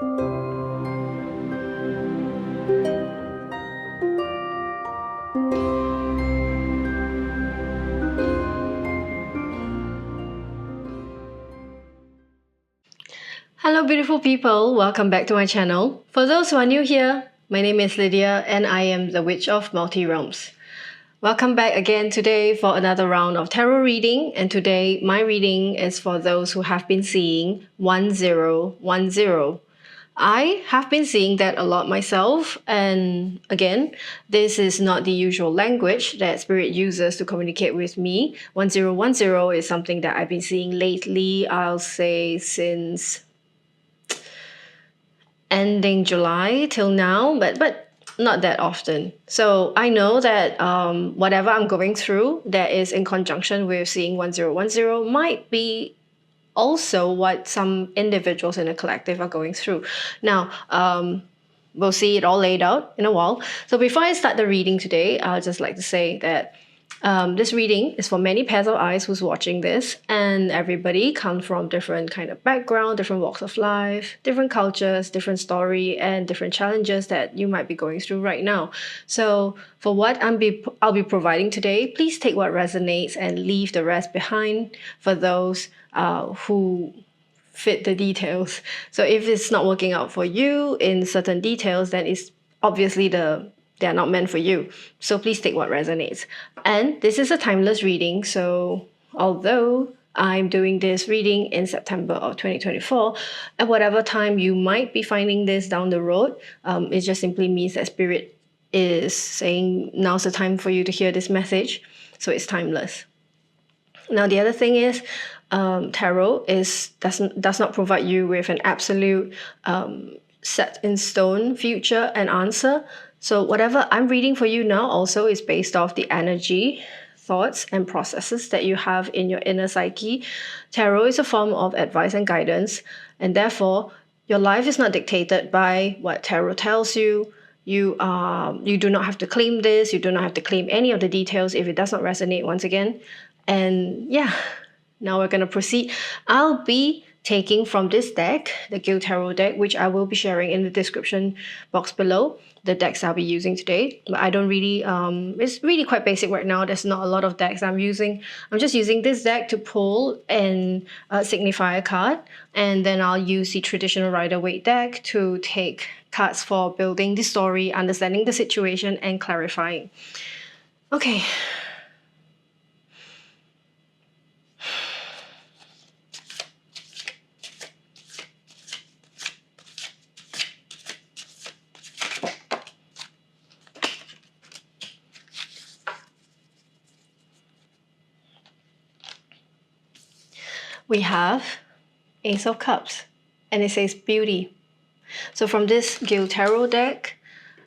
Hello beautiful people, welcome back to my channel. For those who are new here, my name is Lydia and I am the Witch of Multirealms. Welcome back again today for another round of tarot reading, and today my reading is for those who have been seeing 1010. I have been seeing that a lot myself, and again, this is not the usual language that Spirit uses to communicate with me. 1010 is something that I've been seeing lately, I'll say since ending July till now, but not that often. So I know that whatever I'm going through that is in conjunction with seeing 1010 might be also what some individuals in a collective are going through. Now, we'll see it all laid out in a while. So before I start the reading today, I'll just like to say that this reading is for many pairs of eyes who's watching this, and everybody comes from different kind of background, different walks of life, different cultures, different story, and different challenges that you might be going through right now. So for what I'll be providing today, please take what resonates and leave the rest behind for those who fit the details. So if it's not working out for you in certain details, then it's obviously they're not meant for you. So please take what resonates. And this is a timeless reading, so although I'm doing this reading in September of 2024, at whatever time you might be finding this down the road, it just simply means that Spirit is saying now's the time for you to hear this message, so it's timeless. Now the other thing is, tarot does not provide you with an absolute set in stone future and answer. So whatever I'm reading for you now also is based off the energy, thoughts, and processes that you have in your inner psyche. Tarot is a form of advice and guidance, and therefore your life is not dictated by what tarot tells you. You do not have to claim this. You do not have to claim any of the details if it does not resonate once again. And yeah, now we're going to proceed. I'll be taking from this deck, the Guild Tarot deck, which I will be sharing in the description box below, the decks I'll be using today. But I don't really, it's really quite basic right now. There's not a lot of decks I'm using. I'm just using this deck to pull and signify a card. And then I'll use the traditional Rider-Waite deck to take cards for building the story, understanding the situation, and clarifying. Okay. We have Ace of Cups, and it says beauty. So from this Guild Tarot deck,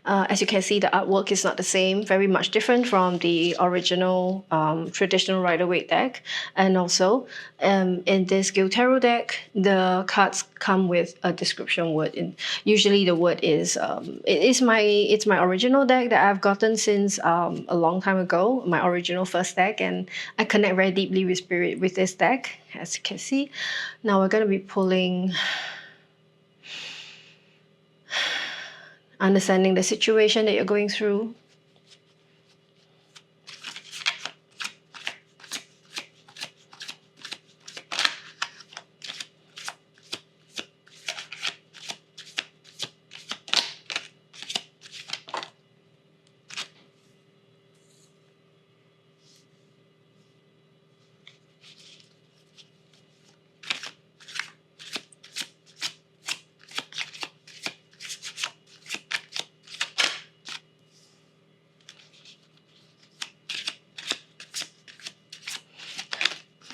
as you can see, the artwork is not the same, very much different from the original traditional Rider-Waite deck. And also, in this Guild Tarot deck, the cards come with a description word. Usually the word is, it's my original deck that I've gotten since a long time ago, my original first deck, and I connect very deeply with Spirit with this deck, as you can see. Now we're going to be pulling understanding the situation that you're going through.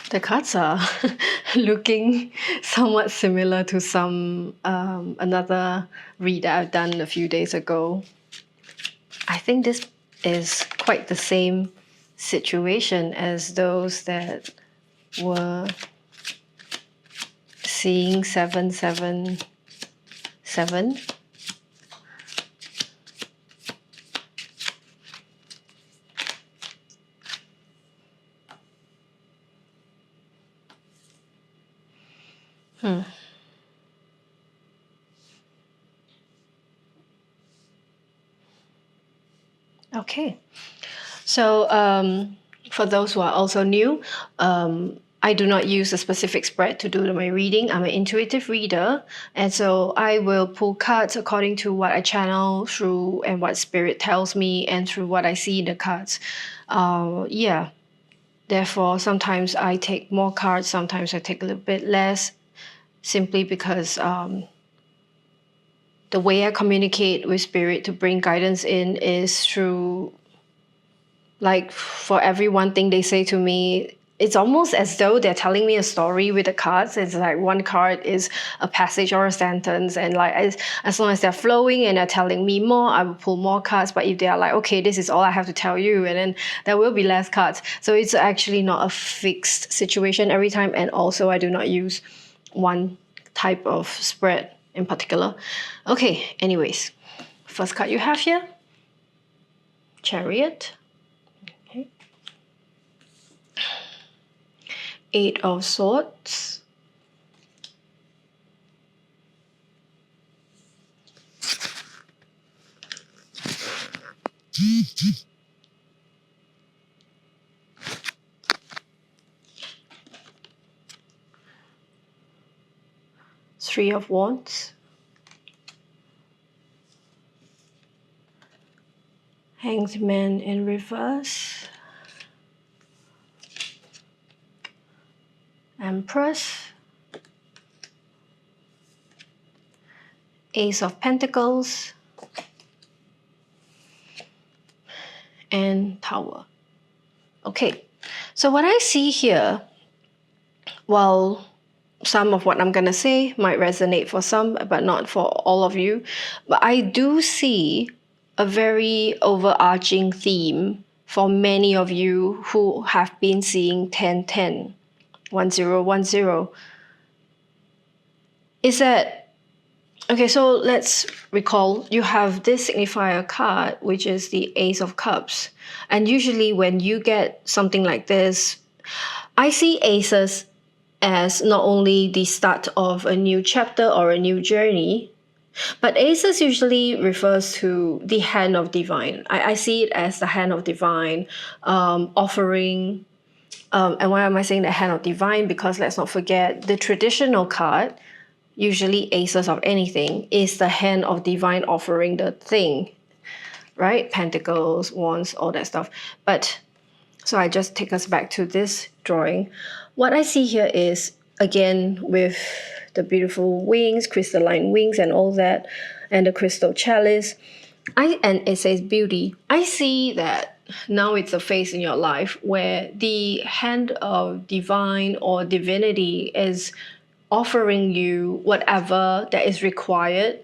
The cards are looking somewhat similar to some another read that I've done a few days ago. I think this is quite the same situation as those that were seeing 777. Okay. So for those who are also new, I do not use a specific spread to do my reading. I'm an intuitive reader, and so I will pull cards according to what I channel through and what spirit tells me, and through what I see in the cards. Yeah. Therefore, sometimes I take more cards, sometimes I take a little bit less, simply because the way I communicate with spirit to bring guidance in is through, like, for every one thing they say to me, it's almost as though they're telling me a story with the cards. It's like one card is a passage or a sentence, and like as long as they're flowing and they're telling me more, I will pull more cards. But if they are like, okay, this is all I have to tell you, and then there will be less cards. So it's actually not a fixed situation every time. And also, I do not use one type of spread in particular. Okay, anyways, first card you have here, Chariot. Okay. Eight of Swords. Three of Wands. Hanged Man in reverse. Empress. Ace of Pentacles. And Tower. Okay, so what I see here, well, some of what I'm going to say might resonate for some, but not for all of you. But I do see a very overarching theme for many of you who have been seeing 1010, 1010. Is that, okay, so let's recall you have this signifier card, which is the Ace of Cups. And usually when you get something like this, I see aces as not only the start of a new chapter or a new journey, but aces usually refers to the hand of divine. I see it as the hand of divine, offering. And why am I saying the hand of divine? Because let's not forget the traditional card, usually aces of anything, is the hand of divine offering the thing, right? Pentacles, wands, all that stuff. But so I just take us back to this drawing. What I see here is, again, with the beautiful wings, crystalline wings and all that, and the crystal chalice, and it says beauty. I see that now it's a phase in your life where the hand of divine or divinity is offering you whatever that is required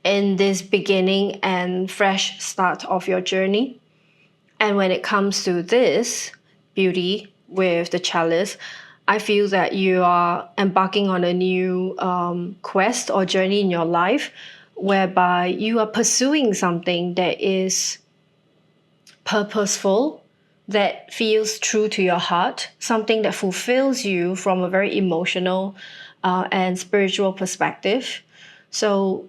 in this beginning and fresh start of your journey. And when it comes to this beauty with the chalice, I feel that you are embarking on a new quest or journey in your life, whereby you are pursuing something that is purposeful, that feels true to your heart, something that fulfills you from a very emotional and spiritual perspective. So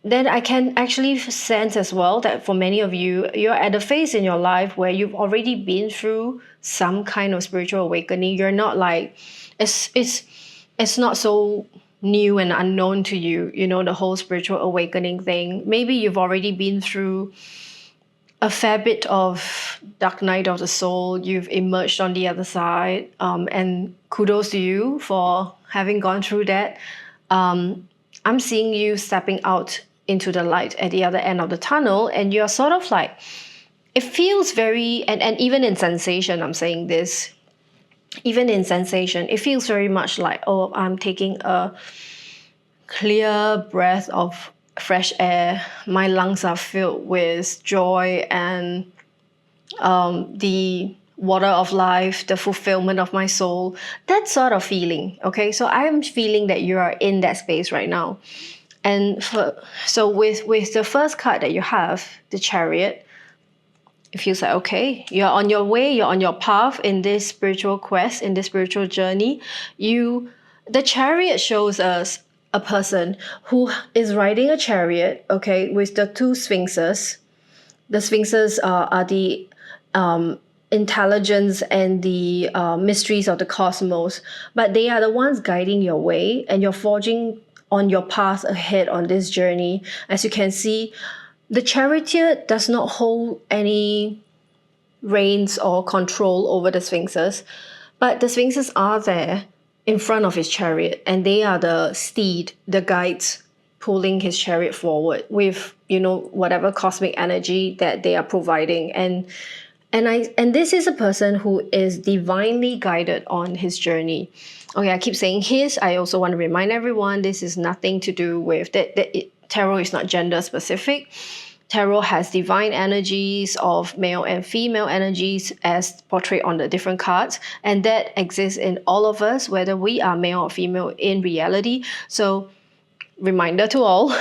then I can actually sense as well that for many of you, you're at a phase in your life where you've already been through some kind of spiritual awakening. You're not like, it's not so new and unknown to you, you know, the whole spiritual awakening thing. Maybe you've already been through a fair bit of dark night of the soul. You've emerged on the other side, and kudos to you for having gone through that. I'm seeing you stepping out into the light at the other end of the tunnel, and you're sort of like, it feels very, and even in sensation, I'm saying this, even in sensation, it feels very much like, oh, I'm taking a clear breath of fresh air. My lungs are filled with joy and the water of life, the fulfillment of my soul, that sort of feeling. Okay, so I am feeling that you are in that space right now. And so with the first card that you have, the Chariot, it feels like, okay, you're on your way, you're on your path in this spiritual quest, in this spiritual journey. The Chariot shows us a person who is riding a chariot, okay, with the two sphinxes, The sphinxes are the intelligence and the mysteries of the cosmos, but they are the ones guiding your way, and you're forging on your path ahead on this journey. As you can see, the charioteer does not hold any reins or control over the sphinxes, but the sphinxes are there in front of his chariot, and they are the steed, the guides pulling his chariot forward with, you know, whatever cosmic energy that they are providing. And this is a person who is divinely guided on his journey. Okay, I keep saying his. I also want to remind everyone this is nothing to do with that. Tarot is not gender specific. Tarot has divine energies of male and female energies as portrayed on the different cards, and that exists in all of us, whether we are male or female in reality. So, reminder to all,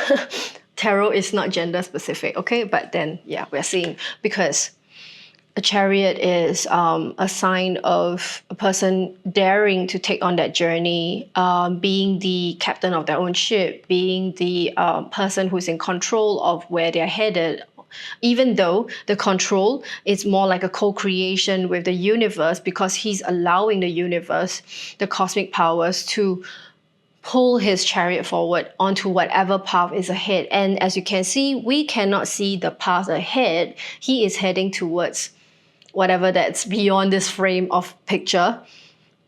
tarot is not gender specific, okay? But then, yeah, we're seeing, because a chariot is a sign of a person daring to take on that journey, being the captain of their own ship, being the person who's in control of where they're headed. Even though the control is more like a co-creation with the universe, because he's allowing the universe, the cosmic powers, to pull his chariot forward onto whatever path is ahead. And as you can see, we cannot see the path ahead. He is heading towards whatever that's beyond this frame of picture,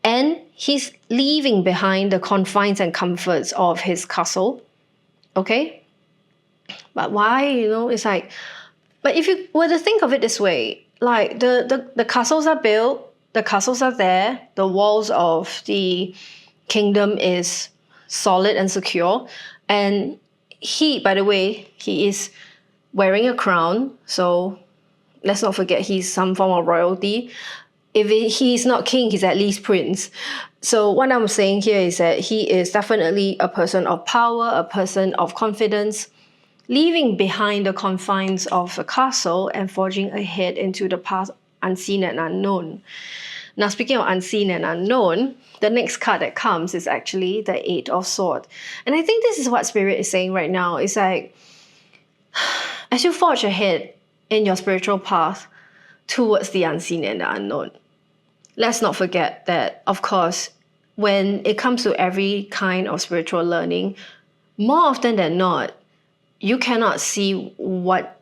and he's leaving behind the confines and comforts of his castle. Okay, but why, you know, it's like, but if you were to think of it this way, like the castles are built, the castles are there, the walls of the kingdom is solid and secure, and he, by the way, he is wearing a crown, so let's not forget he's some form of royalty. If he's not king, he's at least prince. So what I'm saying here is that he is definitely a person of power, a person of confidence, leaving behind the confines of a castle and forging ahead into the path unseen and unknown. Now, speaking of unseen and unknown, the next card that comes is actually the Eight of Swords. And I think this is what Spirit is saying right now. It's like, as you forge ahead in your spiritual path towards the unseen and the unknown, let's not forget that, of course, when it comes to every kind of spiritual learning, more often than not, you cannot see what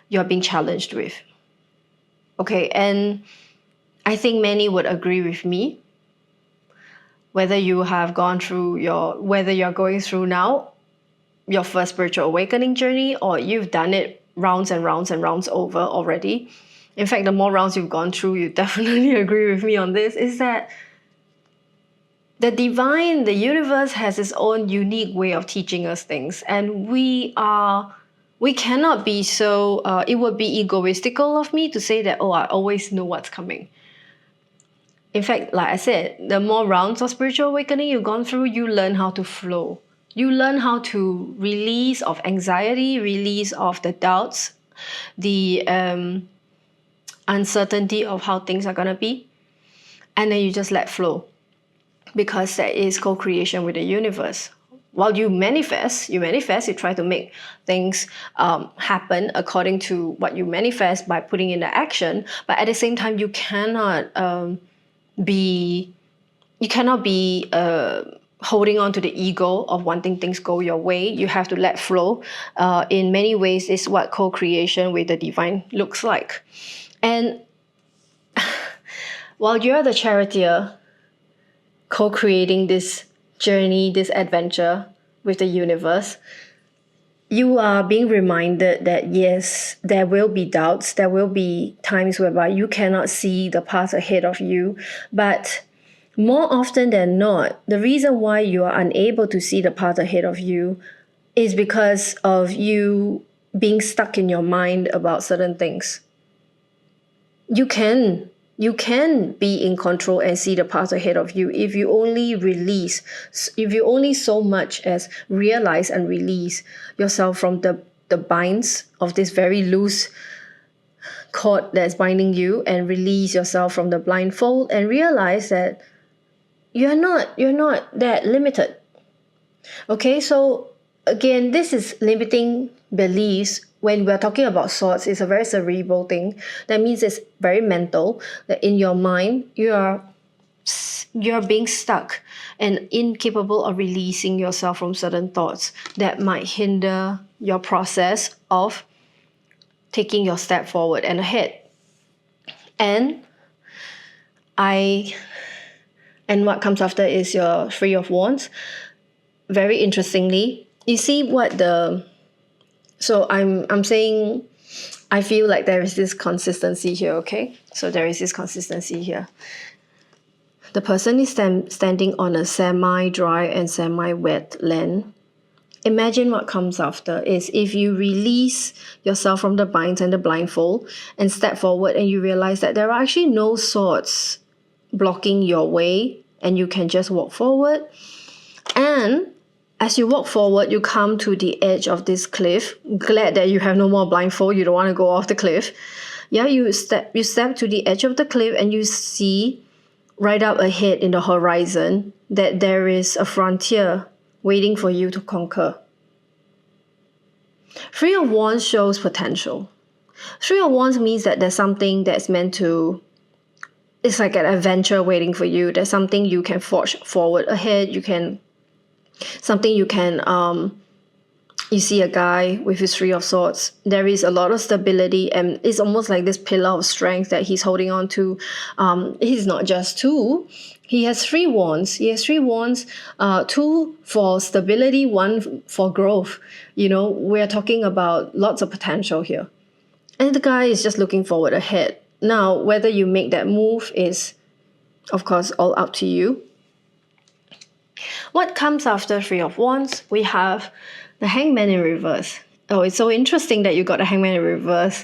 you're being challenged with. Okay, and I think many would agree with me, whether you have gone through whether you're going through now your first spiritual awakening journey, or you've done it rounds and rounds and rounds over already. In fact, the more rounds you've gone through, you definitely agree with me on this, is that the divine, the universe, has its own unique way of teaching us things. And we cannot be so, it would be egoistical of me to say that, oh, I always know what's coming. In fact, like I said, the more rounds of spiritual awakening you've gone through, you learn how to flow. You learn how to release of anxiety, release of the doubts, the uncertainty of how things are going to be. And then you just let flow, because that is co-creation with the universe. While you manifest, you try to make things happen according to what you manifest by putting in the action. But at the same time, you cannot be holding on to the ego of wanting things go your way. You have to let flow. In many ways, is what co-creation with the divine looks like. And while you're the charioteer, co-creating this journey, this adventure with the universe, you are being reminded that yes, there will be doubts, there will be times whereby you cannot see the path ahead of you, but more often than not, the reason why you are unable to see the path ahead of you is because of you being stuck in your mind about certain things. You can be in control and see the path ahead of you if you only release, if you only so much as realize and release yourself from the binds of this very loose cord that's binding you, and release yourself from the blindfold and realize that you're not that limited. Okay, so again, this is limiting beliefs when we're talking about swords, it's a very cerebral thing. That means it's very mental, that in your mind you're being stuck and incapable of releasing yourself from certain thoughts that might hinder your process of taking your step forward and ahead. And what comes after is your Three of Wands. Very interestingly, you see what so I'm saying, I feel like there is this consistency here, okay? So there is this consistency here. The person is standing on a semi-dry and semi-wet land. Imagine what comes after is if you release yourself from the binds and the blindfold and step forward and you realize that there are actually no swords blocking your way and you can just walk forward. And as you walk forward, you come to the edge of this cliff. Glad that you have no more blindfold. You don't want to go off the cliff. Yeah, you step to the edge of the cliff and you see right up ahead in the horizon that there is a frontier waiting for you to conquer. Three of Wands shows potential. Three of Wands means that there's something that's meant to, it's like an adventure waiting for you. There's something you can forge forward ahead. You see a guy with his Three of Swords. There is a lot of stability and it's almost like this pillar of strength that he's holding on to. He's not just two. He has 3 wands. He has 3 wands, 2 for stability, 1 for growth. You know, we're talking about lots of potential here. And the guy is just looking forward ahead. Now, whether you make that move is, of course, all up to you. What comes after Three of Wands? We have the Hangman in reverse. Oh, it's so interesting that you got the Hangman in reverse.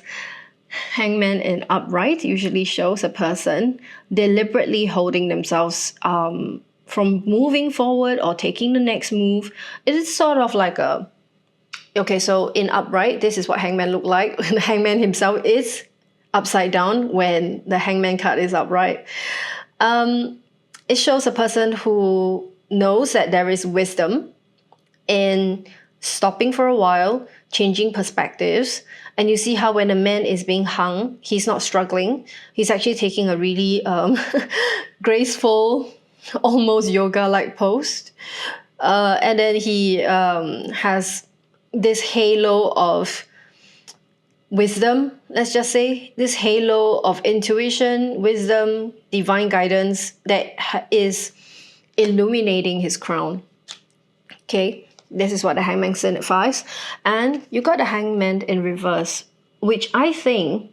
Hangman in upright usually shows a person deliberately holding themselves from moving forward or taking the next move. It is sort of like a, okay, so in upright, this is what Hangman look like. The Hangman himself is upside down when the Hangman card is upright. It shows a person who knows that there is wisdom in stopping for a while, changing perspectives. And you see how when a man is being hung, he's not struggling. He's actually taking a really graceful, almost yoga-like pose. And then he has this halo of wisdom, let's just say. This halo of intuition, wisdom, divine guidance that is illuminating his crown. Okay? This is what the Hangman signifies. And you got the Hangman in reverse, which I think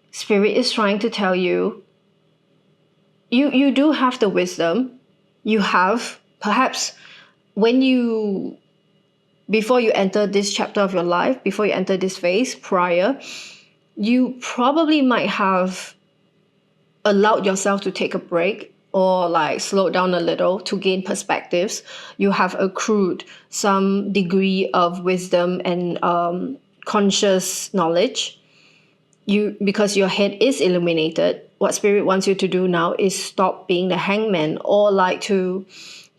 Spirit is trying to tell you, you do have the wisdom. You have, perhaps, before you enter this chapter of your life, before you enter this phase, prior, you probably might have allowed yourself to take a break or like slow down a little to gain perspectives. You have accrued some degree of wisdom and conscious knowledge. Because your head is illuminated, what Spirit wants you to do now is stop being the Hangman, or like to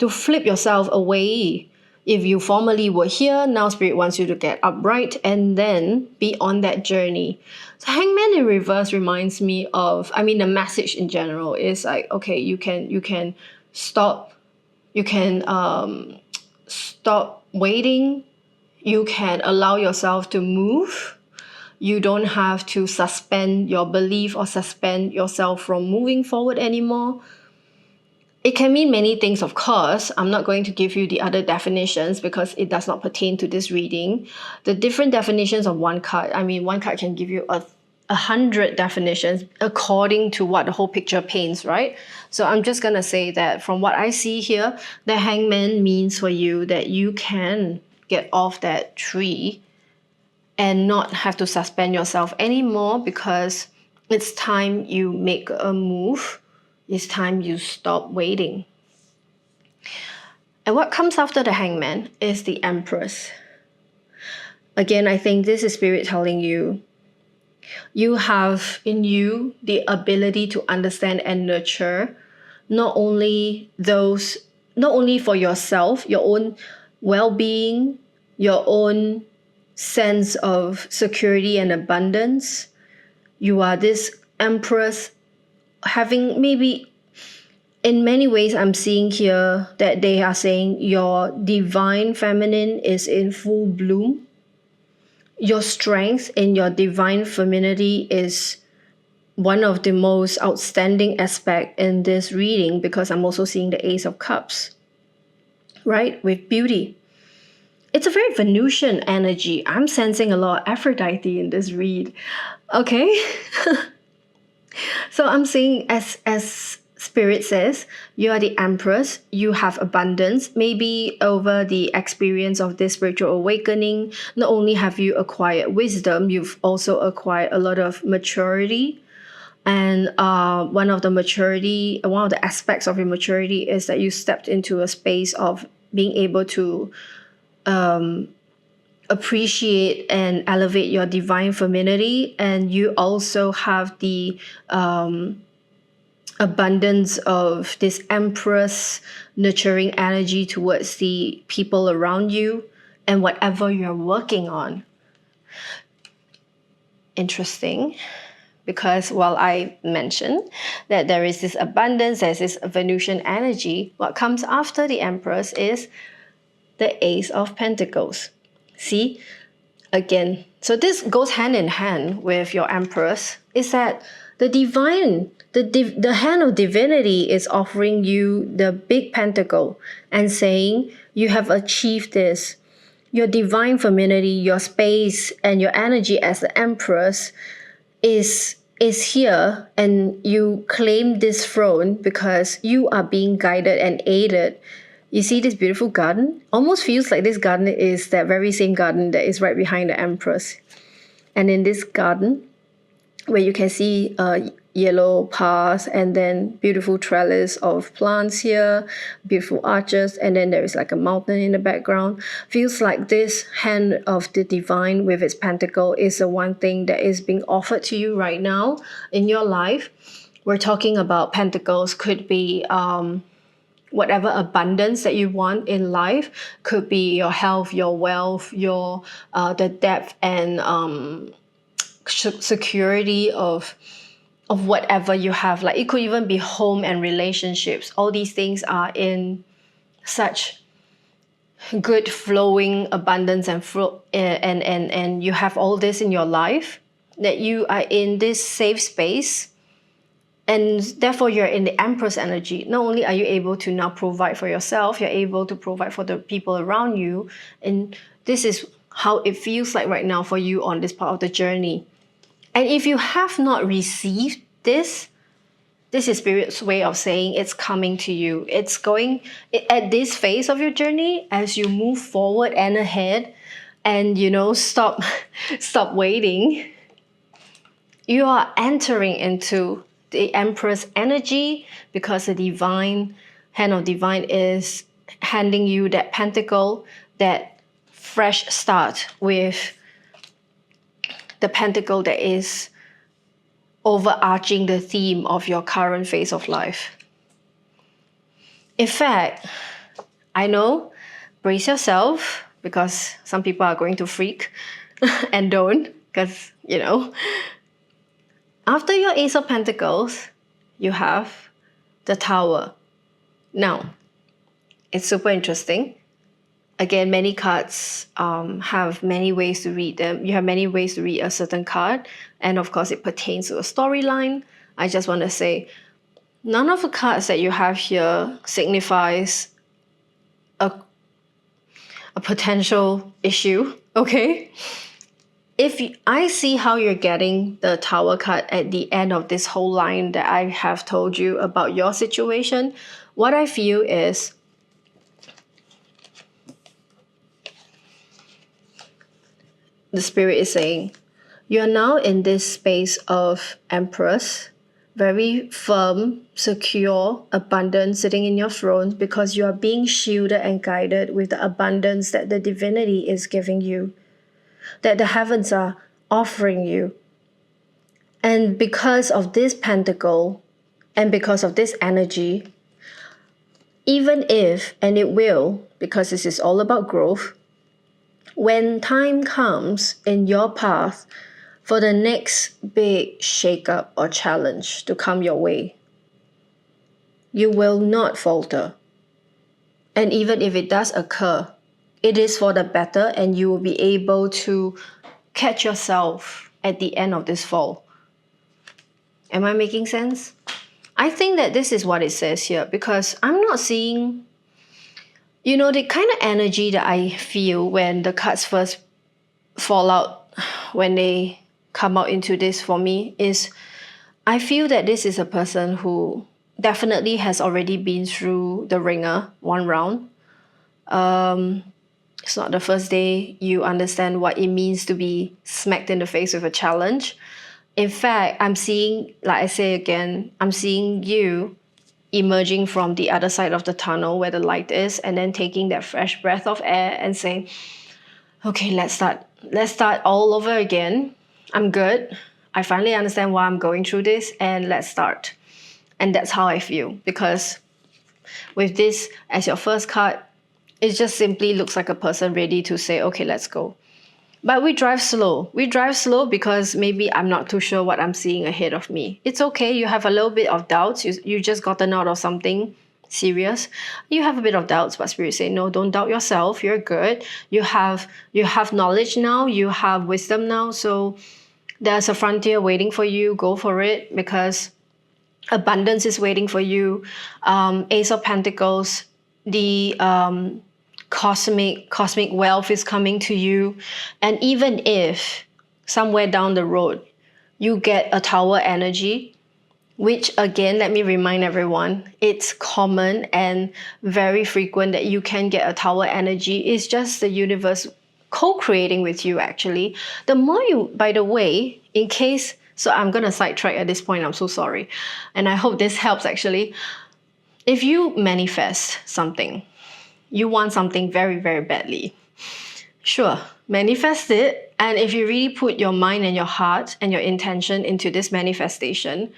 flip yourself away. If you formerly were here, now Spirit wants you to get upright and then be on that journey. So Hangman in reverse reminds me of, the message in general is like, okay, you can stop, stop waiting, you can allow yourself to move. You don't have to suspend your belief or suspend yourself from moving forward anymore. It can mean many things, of course. I'm not going to give you the other definitions because it does not pertain to this reading. The different definitions of one card, one card can give you 100 definitions according to what the whole picture paints, right? So I'm just going to say that from what I see here, the Hangman means for you that you can get off that tree and not have to suspend yourself anymore, because it's time you make a move. It's time you stop waiting. And what comes after the Hangman is the Empress. Again, I think this is Spirit telling you, you have in you the ability to understand and nurture not only for yourself, your own well-being, your own sense of security and abundance. You are this empress having, maybe in many ways I'm seeing here that they are saying your divine feminine is in full bloom. Your strength in your divine femininity is one of the most outstanding aspect in this reading, because I'm also seeing the Ace of Cups, right? With beauty. It's a very Venusian energy. I'm sensing a lot of Aphrodite in this read. Okay? So I'm saying, as Spirit says, you are the Empress, you have abundance. Maybe over the experience of this spiritual awakening, not only have you acquired wisdom, you've also acquired a lot of maturity. And one of the aspects of your maturity is that you stepped into a space of being able to appreciate and elevate your divine femininity. And you also have the abundance of this Empress nurturing energy towards the people around you and whatever you're working on. Interesting. Because while I mentioned that there is this abundance, there's this Venusian energy, what comes after the Empress is the Ace of Pentacles. See, again, so this goes hand in hand with your Empress, is that the divine, the hand of divinity is offering you the big pentacle and saying, you have achieved this. Your divine femininity, your space, and your energy as the Empress is here, and you claim this throne because you are being guided and aided. You see this beautiful garden? Almost feels like this garden is that very same garden that is right behind the Empress. And in this garden, where you can see yellow paths and then beautiful trellis of plants here, beautiful arches, and then there is like a mountain in the background. Feels like this hand of the divine with its pentacle is the one thing that is being offered to you right now in your life. We're talking about pentacles, could be whatever abundance that you want in life, could be your health, your wealth, your the depth and security of whatever you have. Like, it could even be home and relationships. All these things are in such good flowing abundance and flow, and you have all this in your life, that you are in this safe space, and therefore you're in the Empress energy. Not only are you able to now provide for yourself, you're able to provide for the people around you, and this is how it feels like right now for you on this part of the journey. And if you have not received this is Spirit's way of saying it's coming to you. It's going at this phase of your journey, as you move forward and ahead, and stop waiting. You are entering into the Empress energy, because the divine hand of divine is handing you that pentacle, that fresh start with the pentacle that is overarching the theme of your current phase of life. In fact, I know, brace yourself, because some people are going to freak and don't, because, after your Ace of Pentacles, you have the Tower. Now, it's super interesting. Again, many cards have many ways to read them. You have many ways to read a certain card. And of course, it pertains to a storyline. I just want to say, none of the cards that you have here signifies a potential issue, okay? I see how you're getting the Tower card at the end of this whole line that I have told you about your situation. What I feel is, the Spirit is saying, you're now in this space of Empress, very firm, secure, abundant, sitting in your throne, because you are being shielded and guided with the abundance that the divinity is giving you, that the heavens are offering you. And because of this pentacle, and because of this energy, even if, and it will, because this is all about growth, When time comes in your path for the next big shakeup or challenge to come your way, you will not falter. And even if it does occur, it is for the better, and you will be able to catch yourself at the end of this fall. Am I making sense? I think that this is what it says here, because I'm not seeing, the kind of energy that I feel when the cards first fall out, when they come out into this for me, is I feel that this is a person who definitely has already been through the ringer one round. It's not the first day you understand what it means to be smacked in the face with a challenge. In fact, I'm seeing, like I say again, I'm seeing you emerging from the other side of the tunnel where the light is, and then taking that fresh breath of air and saying, okay, let's start all over again. I'm good. I finally understand why I'm going through this, and let's start. And that's how I feel, because with this as your first card, it just simply looks like a person ready to say, okay, let's go. But we drive slow. We drive slow because maybe I'm not too sure what I'm seeing ahead of me. It's okay. You have a little bit of doubts. You just gotten out of something serious. You have a bit of doubts, but Spirit say, no, don't doubt yourself. You're good. You have knowledge now. You have wisdom now. So there's a frontier waiting for you. Go for it, because abundance is waiting for you. Ace of Pentacles, the cosmic wealth is coming to you. And even if somewhere down the road you get a tower energy, which again, let me remind everyone, it's common and very frequent that you can get a tower energy. It's just the universe co-creating with you, actually. The more you, by the way, in case, so I'm going to sidetrack at this point, I'm so sorry. And I hope this helps, actually. If you manifest something, you want something very, very badly, sure, manifest it. And if you really put your mind and your heart and your intention into this manifestation,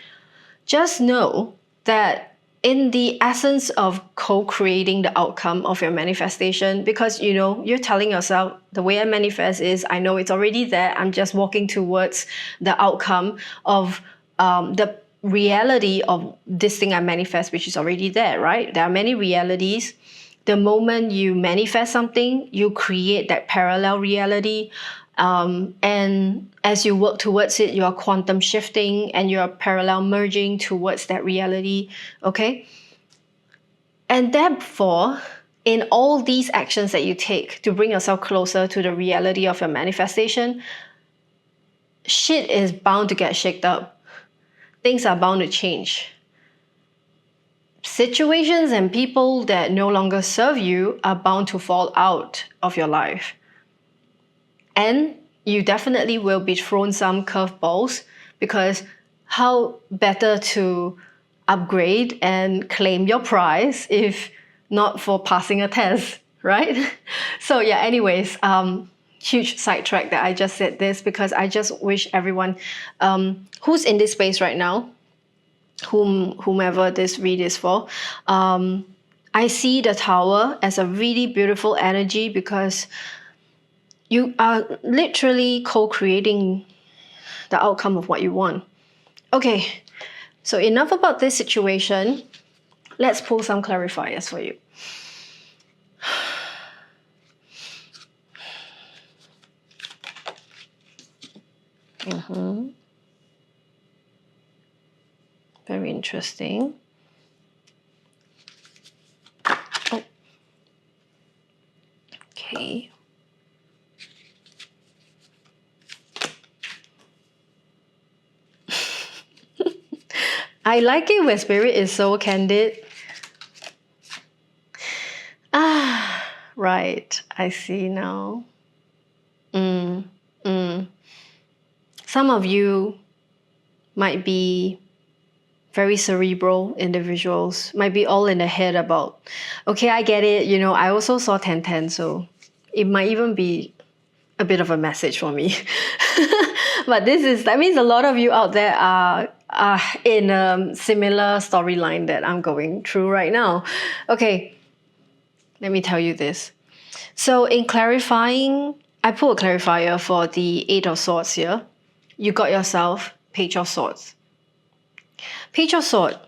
just know that in the essence of co-creating the outcome of your manifestation, because you're telling yourself, the way I manifest is, I know it's already there, I'm just walking towards the outcome of the reality of this thing I manifest, which is already there, right? There are many realities. The moment you manifest something, you create that parallel reality. And as you work towards it, you're quantum shifting and you're parallel merging towards that reality. Okay? And therefore, in all these actions that you take to bring yourself closer to the reality of your manifestation, shit is bound to get shaked up. Things are bound to change. Situations and people that no longer serve you are bound to fall out of your life. And you definitely will be thrown some curveballs, because how better to upgrade and claim your prize if not for passing a test, right? So yeah, anyways, huge sidetrack that I just said this, because I just wish everyone who's in this space right now, whomever this read is for, I see the tower as a really beautiful energy, because you are literally co-creating the outcome of what you want. Okay, so enough about this situation. Let's pull some clarifiers for you. Very interesting. Oh. Okay. I like it when Spirit is so candid. Right. I see now. Some of you might be very cerebral individuals, might be all in the head about, okay, I get it, I also saw 1010, so it might even be a bit of a message for me. But that means a lot of you out there are in a similar storyline that I'm going through right now. Okay, let me tell you this. So in clarifying, I put a clarifier for the Eight of Swords here. You got yourself Page of Swords. Page of Swords.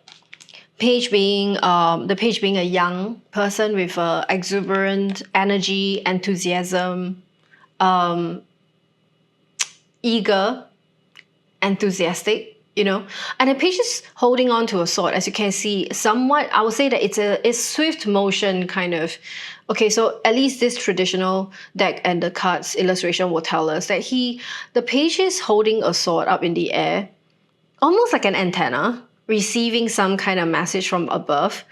Page being the page being a young person with exuberant energy, enthusiasm, eager, enthusiastic, and the page is holding on to a sword, as you can see. Somewhat, I would say that it's swift motion kind of. Okay, so at least this traditional deck and the cards illustration will tell us that the page is holding a sword up in the air, almost like an antenna, receiving some kind of message from above.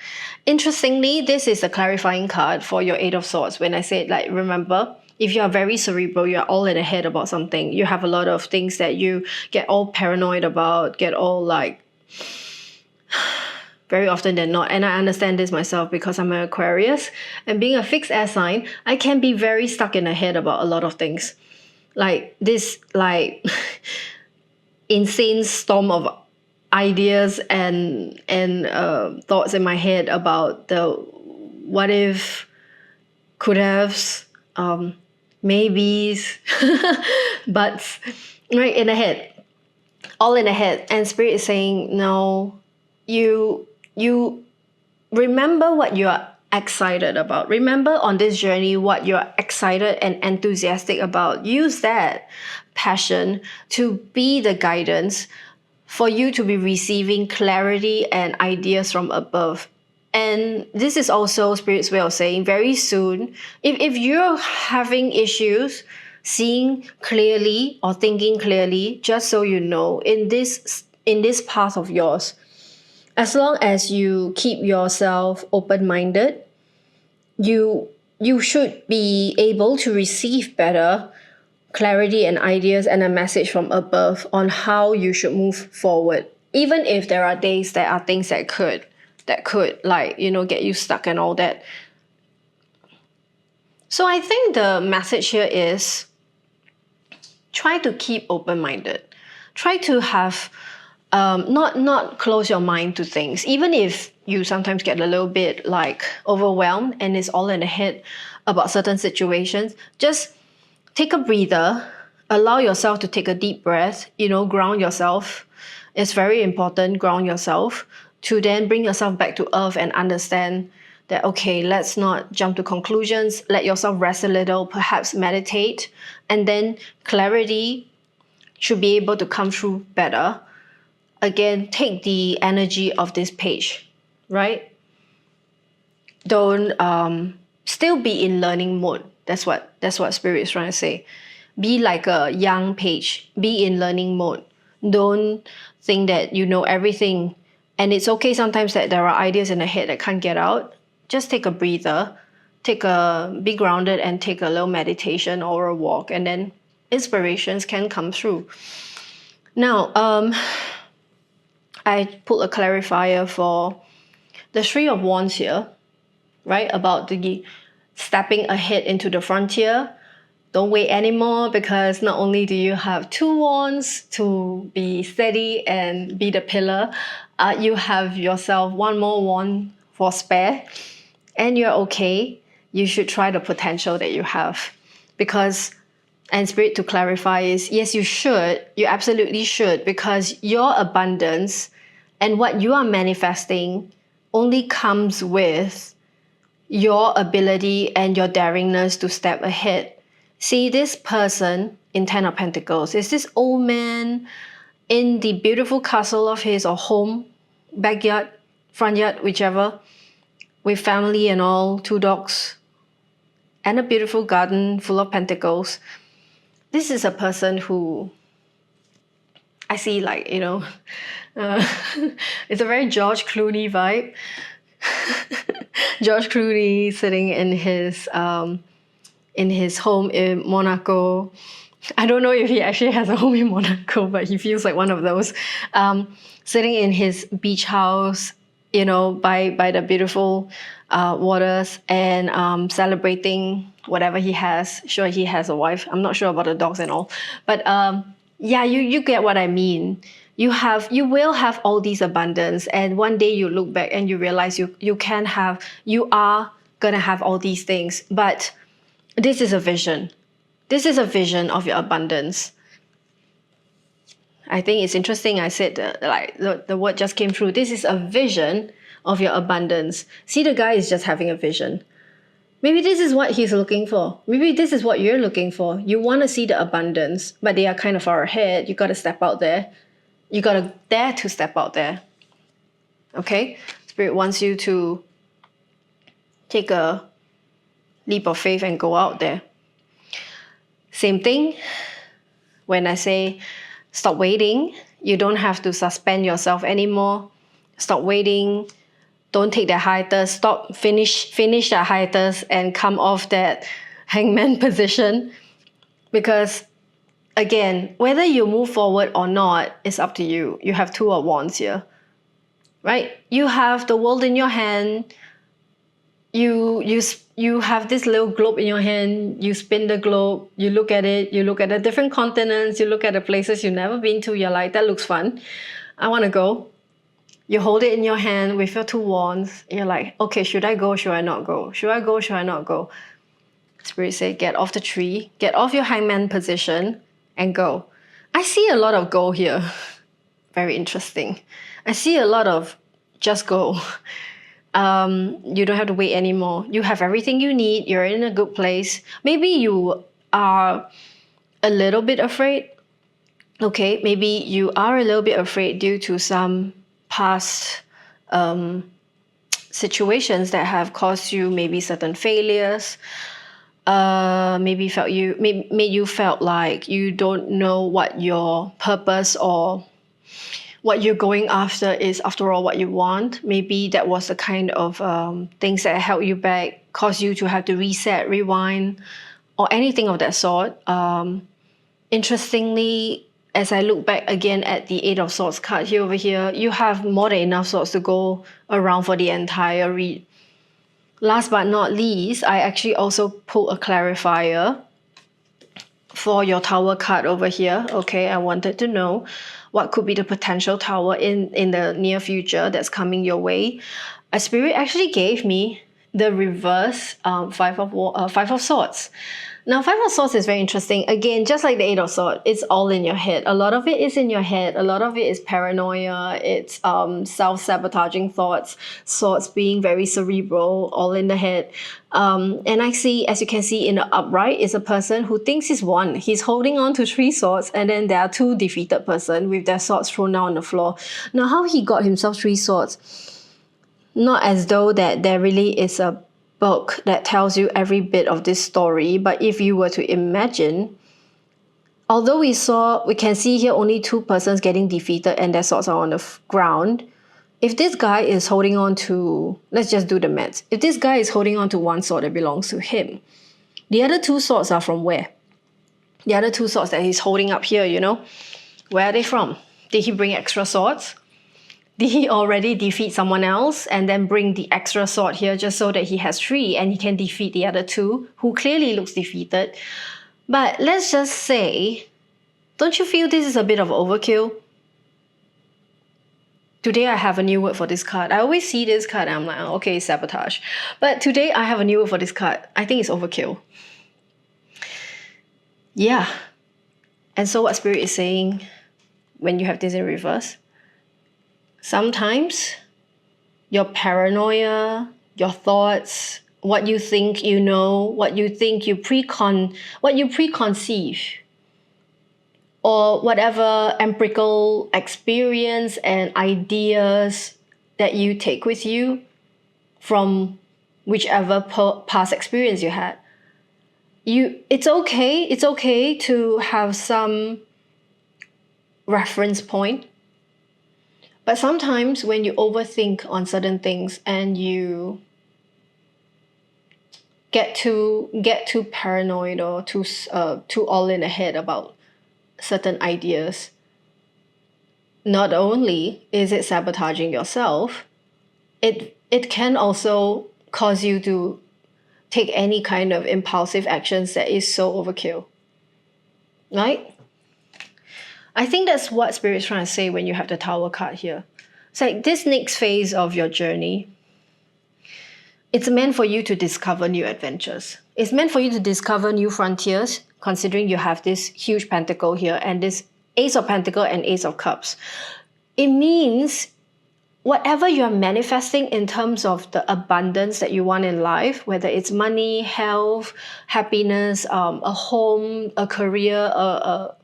Interestingly, this is a clarifying card for your Eight of Swords. When I said, like, remember, if you are very cerebral, you're all in the head about something, you have a lot of things that you get all paranoid about, get all like, very often than not, and I understand this myself because I'm an Aquarius, and being a fixed air sign, I can be very stuck in the head about a lot of things. Like this, like, insane storm of ideas and thoughts in my head about the what if, could haves, maybes, buts, right in the head, all in the head. And Spirit is saying, no, you remember what you're excited about. Remember on this journey what you're excited and enthusiastic about. Use that passion to be the guidance for you to be receiving clarity and ideas from above. And this is also Spirit's way of saying, very soon, if you're having issues seeing clearly or thinking clearly, just so you know, in this path of yours, as long as you keep yourself open-minded, you should be able to receive better clarity and ideas and a message from above on how you should move forward. Even if there are days, there are things that could like, get you stuck and all that. So I think the message here is try to keep open-minded. Try to have not close your mind to things, even if you sometimes get a little bit like overwhelmed and it's all in the head about certain situations. Just take a breather, allow yourself to take a deep breath, ground yourself. It's very important, ground yourself, to then bring yourself back to earth and understand that, okay, let's not jump to conclusions. Let yourself rest a little, perhaps meditate, and then clarity should be able to come through better. Again, take the energy of this page, right? Don't still be in learning mode. That's what Spirit is trying to say. Be like a young page. Be in learning mode. Don't think that you know everything. And it's okay sometimes that there are ideas in the head that can't get out. Just take a breather. Be grounded and take a little meditation or a walk, and then inspirations can come through. Now, I put a clarifier for the Three of Wands here, right? About the stepping ahead into the frontier. Don't wait anymore, because not only do you have two wands to be steady and be the pillar, you have yourself one more wand for spare, and you're okay. You should try the potential that you have, because, and Spirit to clarify is, yes, you should. You absolutely should, because your abundance and what you are manifesting only comes with your ability and your daringness to step ahead. See, this person in Ten of Pentacles is this old man in the beautiful castle of his, or home, backyard, front yard, whichever, with family and all, 2 dogs, and a beautiful garden full of pentacles. This is a person who I see, like, it's a very George Clooney vibe. George Clooney sitting in his home in Monaco. I don't know if he actually has a home in Monaco, but he feels like one of those. Sitting in his beach house, by the beautiful waters, and celebrating whatever he has. Sure, he has a wife. I'm not sure about the dogs and all, but yeah, you get what I mean. You will have all these abundance, and one day you look back and you realize you are gonna have all these things, but This is a vision. This is a vision of your abundance. I think it's interesting. I said the word just came through. This is a vision of your abundance. See, the guy is just having a vision. Maybe this is what he's looking for. Maybe this is what you're looking for. You want to see the abundance, but they are kind of far ahead. You got to step out there. You got to dare to step out there. Okay? Spirit wants you to take a leap of faith and go out there. Same thing when I say stop waiting. You don't have to suspend yourself anymore. Stop waiting. Don't take that hiatus. Stop, finish that hiatus and come off that hangman position. Because again, whether you move forward or not is up to you. You have two of wands here, right? You have the world in your hand. You have this little globe in your hand. You spin the globe. You look at it. You look at the different continents. You look at the places you've never been to. You're like, that looks fun. I want to go. You hold it in your hand with your two wands. You're like, okay, should I go? Should I not go? Should I go? Should I not go? Spirit say, get off the tree. Get off your hangman position and go. I see a lot of go here. Very interesting. I see a lot of just go. You don't have to wait anymore. You have everything you need. You're in a good place. Maybe you are a little bit afraid. Okay, maybe you are a little bit afraid due to some past situations that have caused you maybe certain failures. Maybe made you felt like you don't know what your purpose or what you're going after is, after all, what you want. Maybe that was the kind of things that held you back, caused you to have to reset, rewind, or anything of that sort. Interestingly, as I look back again at the Eight of Swords card here over here, you have more than enough swords to go around for the entire read. Last but not least, I actually also pulled a clarifier for your Tower card over here. Okay, I wanted to know what could be the potential Tower in the near future that's coming your way. A Spirit actually gave me the reverse Five of Swords. Now, Five of Swords is very interesting. Again, just like the Eight of Swords, it's all in your head. A lot of it is in your head. A lot of it is paranoia. It's self-sabotaging thoughts being very cerebral, all in the head. And I see, as you can see in the upright, is a person who thinks he's won. He's holding on to 3 swords, and then there are 2 defeated person with their swords thrown down on the floor. Now, how he got himself 3 swords? Not as though that there really is a book that tells you every bit of this story, but if you were to imagine, although we can see here only 2 persons getting defeated and their swords are on the ground. If this guy is holding on to, let's just do the maths. If this guy is holding on to 1 sword that belongs to him, the other 2 swords are from where? The other 2 swords that he's holding up here, you know, where are they from? Did he bring extra swords? Did he already defeat someone else and then bring the extra sword here just so that he has 3 and he can defeat the other 2 who clearly looks defeated? But let's just say, don't you feel this is a bit of overkill? Today I have a new word for this card. I always see this card and I'm like, oh, okay, sabotage. But today I have a new word for this card. I think it's overkill. Yeah. And so what Spirit is saying when you have this in reverse, sometimes your paranoia, your thoughts, what you think you know, what you think what you preconceive, or whatever empirical experience and ideas that you take with you from whichever past experience you had. It's okay to have some reference point. But sometimes when you overthink on certain things and you get too paranoid or too all in the head about certain ideas, not only is it sabotaging yourself, it can also cause you to take any kind of impulsive actions that is so overkill, right? I think that's what Spirit's trying to say when you have the Tower card here. It's like this next phase of your journey, it's meant for you to discover new adventures. It's meant for you to discover new frontiers, considering you have this huge pentacle here and this Ace of Pentacle and Ace of Cups. It means whatever you're manifesting in terms of the abundance that you want in life, whether it's money, health, happiness, a home, a career, a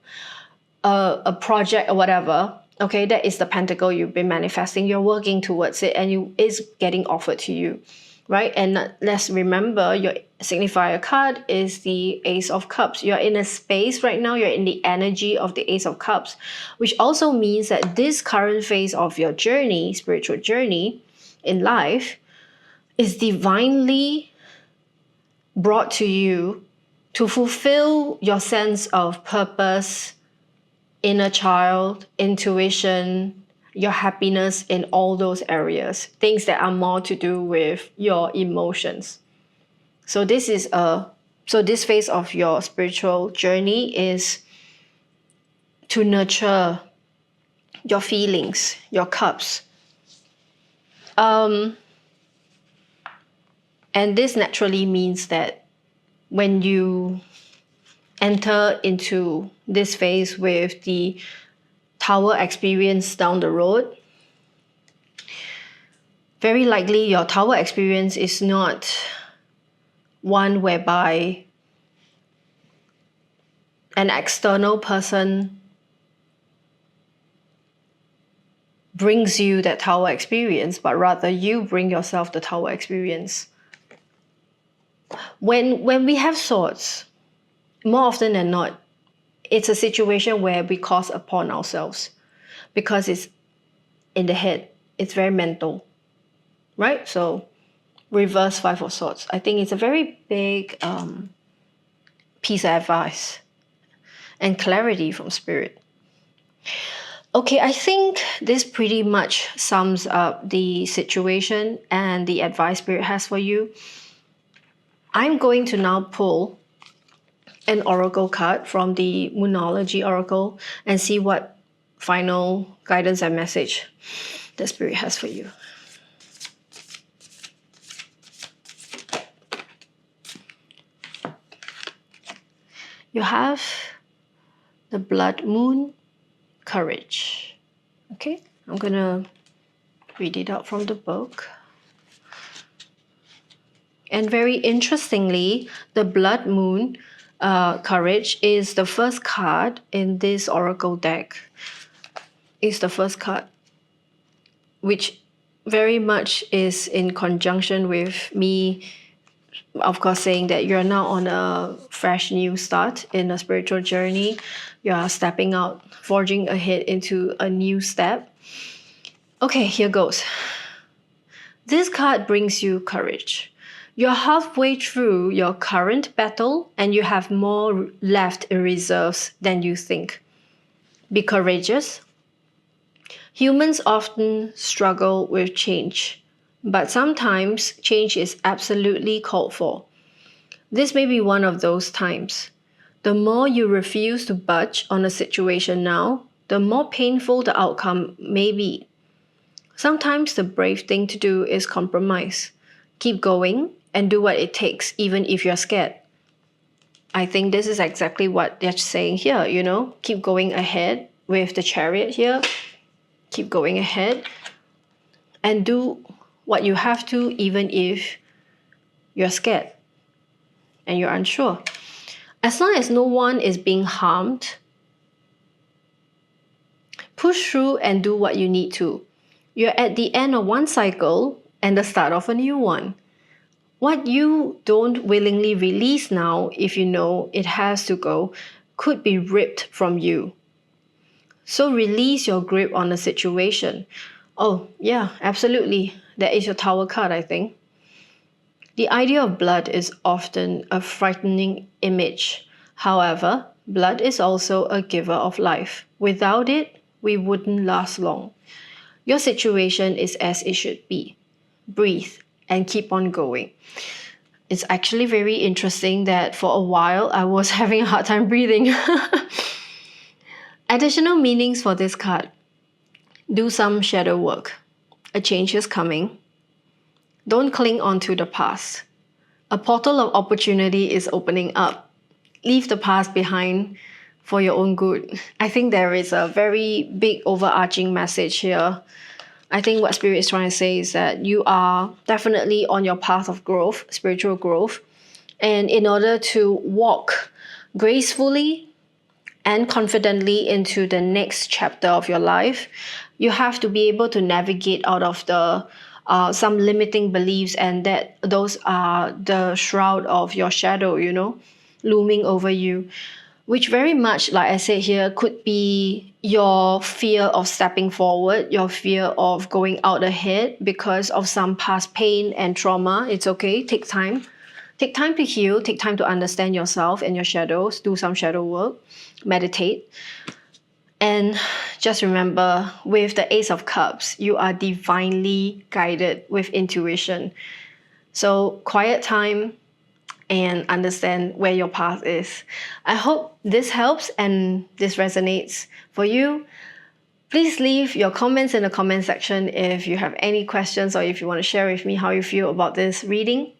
project or whatever, okay, that is the pentacle you've been manifesting. You're working towards it and it's getting offered to you, right? And let's remember your signifier card is the Ace of Cups. You're in a space right now, you're in the energy of the Ace of Cups, which also means that this current phase of your journey, spiritual journey in life, is divinely brought to you to fulfill your sense of purpose, inner child, intuition, your happiness in all those areas, things that are more to do with your emotions. So this phase of your spiritual journey is to nurture your feelings, your cups. And this naturally means that when you enter into this phase with the Tower experience down the road, very likely your Tower experience is not one whereby an external person brings you that Tower experience, but rather you bring yourself the Tower experience. When we have swords, more often than not, it's a situation where we cause upon ourselves because it's in the head. It's very mental, right? So reverse Five of Swords. I think it's a very big piece of advice and clarity from Spirit. Okay, I think this pretty much sums up the situation and the advice Spirit has for you. I'm going to now pull an oracle card from the Moonology Oracle and see what final guidance and message the Spirit has for you. You have the Blood Moon, Courage. Okay, I'm gonna read it out from the book. And very interestingly, the Blood Moon, Courage, is the first card in this oracle deck. It's the first card, which very much is in conjunction with me, of course, saying that you're now on a fresh new start in a spiritual journey. You are stepping out, forging ahead into a new step. Okay, here goes. This card brings you courage. You're halfway through your current battle and you have more left in reserves than you think. Be courageous. Humans often struggle with change, but sometimes change is absolutely called for. This may be one of those times. The more you refuse to budge on a situation now, the more painful the outcome may be. Sometimes the brave thing to do is compromise. Keep going and do what it takes, even if you're scared. I think this is exactly what they're saying here, you know? Keep going ahead with the Chariot here. Keep going ahead and do what you have to, even if you're scared and you're unsure. As long as no one is being harmed, push through and do what you need to. You're at the end of one cycle and the start of a new one. What you don't willingly release now, if you know it has to go, could be ripped from you. So release your grip on the situation. Oh, yeah, absolutely. That is your Tower card, I think. The idea of blood is often a frightening image. However, blood is also a giver of life. Without it, we wouldn't last long. Your situation is as it should be. Breathe and keep on going. It's actually very interesting that for a while I was having a hard time breathing. Additional meanings for this card. Do some shadow work. A change is coming. Don't cling on to the past. A portal of opportunity is opening up. Leave the past behind for your own good. I think there is a very big overarching message here. I think what Spirit is trying to say is that you are definitely on your path of growth, spiritual growth. And in order to walk gracefully and confidently into the next chapter of your life, you have to be able to navigate out of the some limiting beliefs, and that those are the shroud of your shadow, looming over you, which very much, like I said here, could be your fear of stepping forward, your fear of going out ahead because of some past pain and trauma. It's okay. Take time. Take time to heal. Take time to understand yourself and your shadows. Do some shadow work. Meditate. And just remember, with the Ace of Cups, you are divinely guided with intuition. So quiet time and understand where your path is. I hope this helps and this resonates for you. Please leave your comments in the comment section if you have any questions or if you want to share with me how you feel about this reading.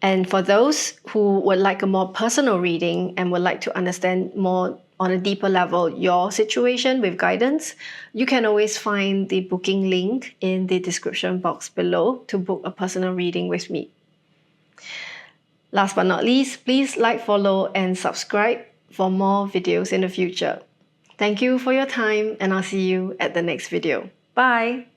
And for those who would like a more personal reading and would like to understand more on a deeper level your situation with guidance, you can always find the booking link in the description box below to book a personal reading with me. Last but not least, please like, follow, and subscribe for more videos in the future. Thank you for your time, and I'll see you at the next video. Bye!